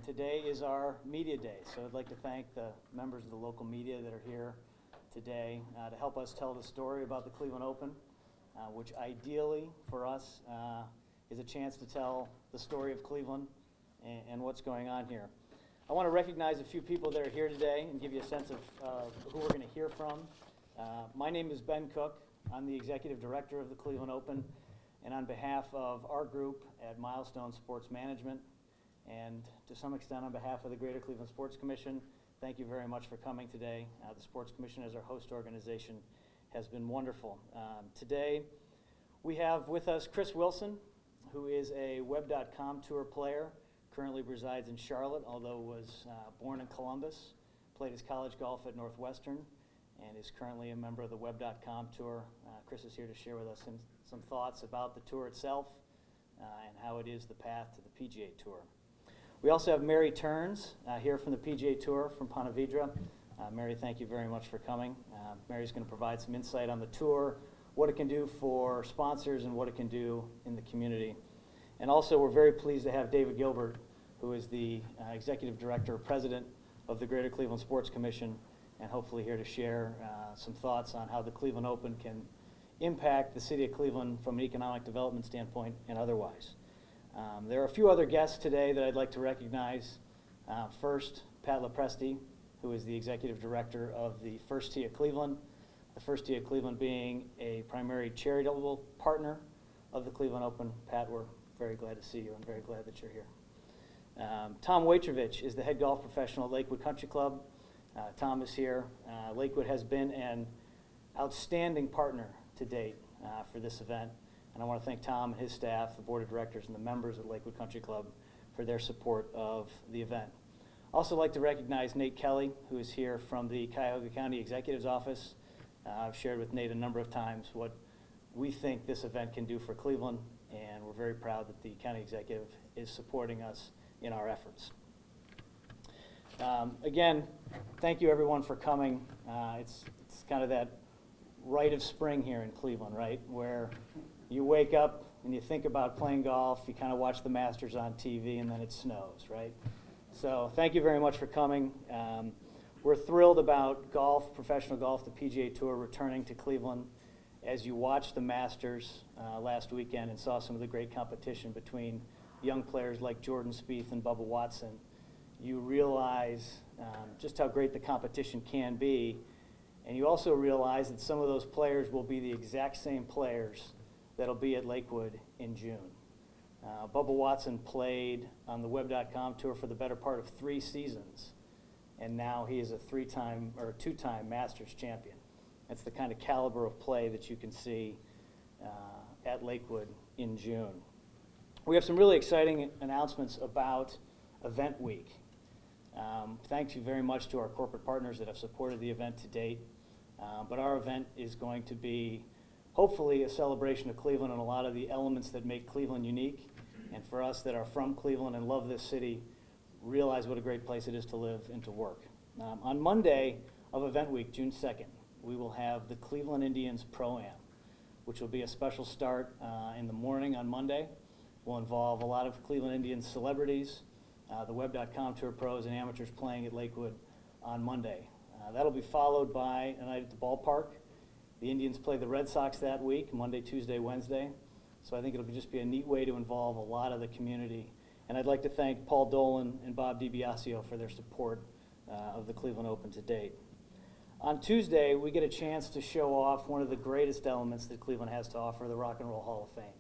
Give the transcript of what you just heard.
today is our media day. So I'd like to thank the members of the local media that are here today to help us tell the story about the Cleveland Open, which ideally for us is a chance to tell the story of Cleveland and what's going on here. I want to recognize a few people that are here today and give you a sense of who we're going to hear from. My name is Ben Cooke. I'm the Executive Director of the Cleveland Open, and on behalf of our group at Milestone Sports Management, and to some extent on behalf of the Greater Cleveland Sports Commission, thank you very much for coming today. The Sports Commission as our host organization has been wonderful. Today we have with us Chris Wilson, who is a Web.com tour player, currently resides in Charlotte, although was born in Columbus, played his college golf at Northwestern, and is currently a member of the Web.com tour. Chris is here to share with us some thoughts about the tour itself and how it is the path to the PGA Tour. We also have Mary Turns here from the PGA Tour from Ponte Vedra. Mary, thank you very much for coming. Mary's going to provide some insight on the tour, what it can do for sponsors and what it can do in the community. And also we're very pleased to have David Gilbert, who is the Executive Director, President of the Greater Cleveland Sports Commission, and hopefully here to share some thoughts on how the Cleveland Open can impact the city of Cleveland from an economic development standpoint and otherwise. There are a few other guests today that I'd like to recognize. First, Pat LaPresti, who is the Executive Director of the First Tee of Cleveland. The First Tee of Cleveland being a primary charitable partner of the Cleveland Open. Pat, we're very glad to see you and very glad that you're here. Tom Waitrevich is the head golf professional at Lakewood Country Club. Tom is here. Lakewood has been an outstanding partner to date for this event. And I want to thank Tom and his staff, the board of directors, and the members at Lakewood Country Club for their support of the event. Also like to recognize Nate Kelly, who is here from the Cuyahoga County Executive's Office. I've shared with Nate a number of times what we think this event can do for Cleveland, and we're very proud that the county executive is supporting us in our efforts. Again, thank you everyone for coming. It's kind of that rite of spring here in Cleveland, right? Where you wake up and you think about playing golf, you kind of watch the Masters on TV, and then it snows, right? So thank you very much for coming. We're thrilled about golf, professional golf, the PGA Tour returning to Cleveland. As you watched the Masters last weekend and saw some of the great competition between young players like Jordan Spieth and Bubba Watson, you realize just how great the competition can be. And you also realize that some of those players will be the exact same players that'll be at Lakewood in June. Bubba Watson played on the Web.com tour for the better part of 3 seasons, and now he is a 2-time Masters champion. That's the kind of caliber of play that you can see at Lakewood in June. We have some really exciting announcements about Event Week. Thank you very much to our corporate partners that have supported the event to date. But our event is going to be hopefully a celebration of Cleveland and a lot of the elements that make Cleveland unique. And for us that are from Cleveland and love this city, realize what a great place it is to live and to work. On Monday of Event Week, June 2nd, we will have the Cleveland Indians Pro-Am, which will be a special start in the morning on Monday. Will involve a lot of Cleveland Indians celebrities, the Web.com tour pros and amateurs playing at Lakewood on Monday. That'll be followed by a night at the ballpark. The Indians play the Red Sox that week, Monday, Tuesday, Wednesday. So I think it'll just be a neat way to involve a lot of the community. And I'd like to thank Paul Dolan and Bob DiBiasio for their support of the Cleveland Open to date. On Tuesday, we get a chance to show off one of the greatest elements that Cleveland has to offer, the Rock and Roll Hall of Fame.